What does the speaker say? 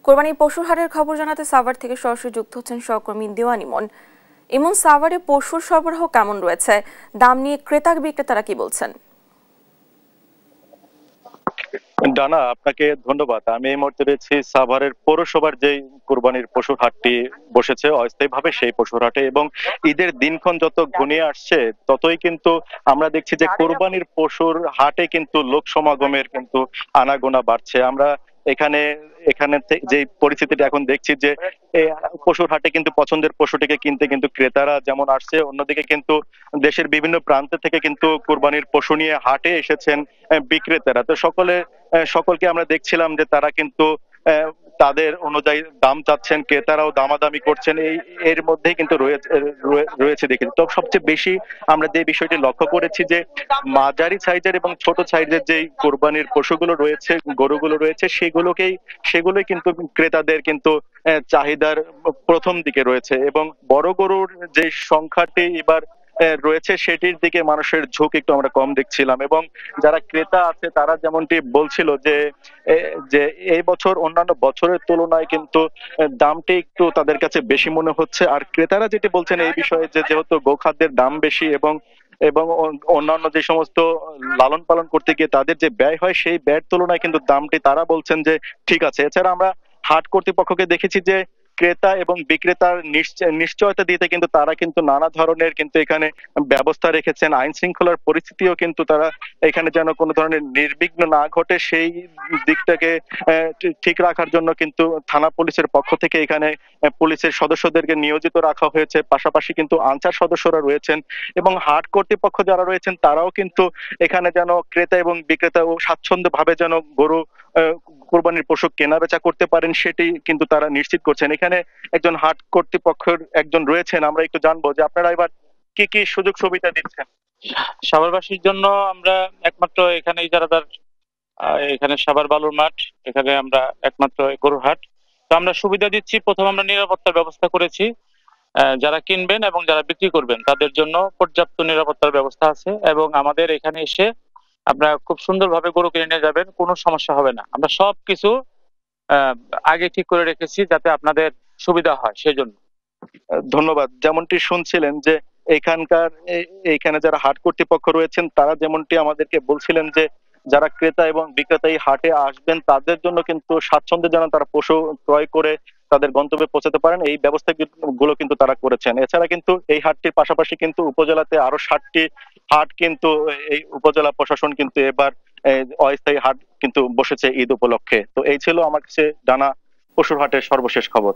কোরবানির পশুর হাটের খবর জানাতে সাভার থেকে সরাসরি যুক্ত হচ্ছেন সহকর্মী দেওয়ান ইমন। ইমন, সাভারে পশুর সরবরাহ কেমন রয়েছে? দাম নিয়ে ক্রেতা বিক্রেতারা কি বলছেন? ডানা, আপনাকে ধন্যবাদ। আমি এই মুহূর্তে রয়েছি সাভারের পৌরসভার যে কোরবানির পশুর হাটটি বসেছে অস্থায়ীভাবে সেই পশুর হাটে, এবং ঈদের দিনক্ষণ যত ঘনিয়ে আসছে ততই কিন্তু আমরা দেখছি যে কোরবানির পশুর হাটে কিন্তু লোক সমাগমের কিন্তু আনাগোনা বাড়ছে। আমরা এখানে এখানে যে পরিস্থিতিটা এখন দেখছি যে পশুর হাটে কিন্তু পছন্দের পশুটিকে কিনতে কিন্তু ক্রেতারা যেমন আসছে, অন্যদিকে কিন্তু দেশের বিভিন্ন প্রান্ত থেকে কিন্তু কোরবানির পশু নিয়ে হাটে এসেছেন বিক্রেতারা। তো সকলকে আমরা দেখছিলাম যে তারা কিন্তু তাদের অনুযায়ী দাম চাচ্ছেন, ক্রেতারাও দামাদামি করছেন। এর মধ্যেই কিন্তু রয়েছে দেখি। তো সবচেয়ে বেশি আমরা যে বিষয়টি লক্ষ্য করেছি যে মাঝারি সাইজের এবং ছোট সাইজের যে কোরবানির পশুগুলো রয়েছে, গরুগুলো রয়েছে, সেগুলোই কিন্তু ক্রেতাদের কিন্তু চাহিদার প্রথম দিকে রয়েছে, এবং বড় গরুর যে সংখ্যাটি এবার রয়েছে সেটির দিকে মানুষের ঝোঁক একটু আমরা কম দেখছিলাম। এবং যারা ক্রেতা আছে তারা যেমনটি বলছিল যে যে এই বছর অন্যান্য বছরের তুলনায় কিন্তু দামটি একটু তাদের কাছে বেশি মনে হচ্ছে। আর ক্রেতারা যেটি বলছেন এই বিষয়ে যে যেহেতু গোখাদ্যের দাম বেশি এবং এবং অন্যান্য যে সমস্ত লালন পালন করতে গিয়ে তাদের যে ব্যয় হয় সেই ব্যয়ের তুলনায় কিন্তু দামটি তারা বলছেন যে ঠিক আছে। এছাড়া আমরা হাট কর্তৃপক্ষকে দেখেছি যে ক্রেতা এবং বিক্রেতার নিশ্চয়তা দিতে কিন্তু তারা কিন্তু নানা ধরনের কিন্তু এখানে ব্যবস্থা রেখেছেন। আইন শৃঙ্খলার পরিস্থিতিও কিন্তু তারা এখানে যেন কোনো ধরনের নির্বিঘ্ন না ঘটে সেই দিকটাকে ঠিক রাখার জন্য কিন্তু থানা পুলিশের পক্ষ থেকে এখানে পুলিশের সদস্যদেরকে নিয়োজিত রাখা হয়েছে। পাশাপাশি কিন্তু আনসার সদস্যরা রয়েছেন, এবং হাট কর্তৃপক্ষ যারা রয়েছেন তারাও কিন্তু এখানে যেন ক্রেতা এবং বিক্রেতা ও স্বাচ্ছন্দ্য ভাবে যেন গরু কোরবানির পশু কেনা বেচা করতে পারেন সেটি কিন্তু তারা নিশ্চিত করছেন। এখানে একজন হাট কর্তৃপক্ষের একজন রয়েছেন, আমরা একটু জানবো যে আপনারা এবার কি কি সুযোগ সুবিধা দিচ্ছেন। সাভারবাসীর জন্য আমরা একমাত্র এখানে ইজারাদার, এখানে সাভার বালুর মাঠ, এখানে আমরা একমাত্র গরুর হাট। তো আমরা সুবিধা দিচ্ছি, প্রথম আমরা নিরাপত্তার ব্যবস্থা করেছি। যারা কিনবেন এবং যারা বিক্রি করবেন তাদের জন্য পর্যাপ্ত নিরাপত্তার ব্যবস্থা আছে, এবং আমাদের এখানে এসে আপনারা খুব সুন্দরভাবে গরু কিনে নিয়ে যাবেন, কোনো সমস্যা হবে না। আমরা সবকিছু আগে ঠিক করে রেখেছি যাতে আপনাদের সুবিধা হয়, সেজন্য। ধন্যবাদ। যেমনটি শুনছিলেন যে এইখানে যারা হাট কর্তৃপক্ষ রয়েছেন তারা যেমনটি আমাদেরকে বলছিলেন যে যারা ক্রেতা এবং বিক্রেতা এই হাটে আসবেন তাদের জন্য কিন্তু স্বাচ্ছন্দ্যে যেন তারা পশু ক্রয় করে তাদের গন্তব্যে পৌঁছাতে পারেন এই ব্যবস্থা গুলো কিন্তু তারা করেছেন। এছাড়া কিন্তু এই হাটটির পাশাপাশি কিন্তু উপজেলাতে আরো 7টি হাট কিন্তু এই উপজেলা প্রশাসন কিন্তু এবার অস্থায়ী হাট কিন্তু বসেছে ঈদ উপলক্ষে। তো এই ছিল আমার কাছে জানা পশুর হাটের সর্বশেষ খবর।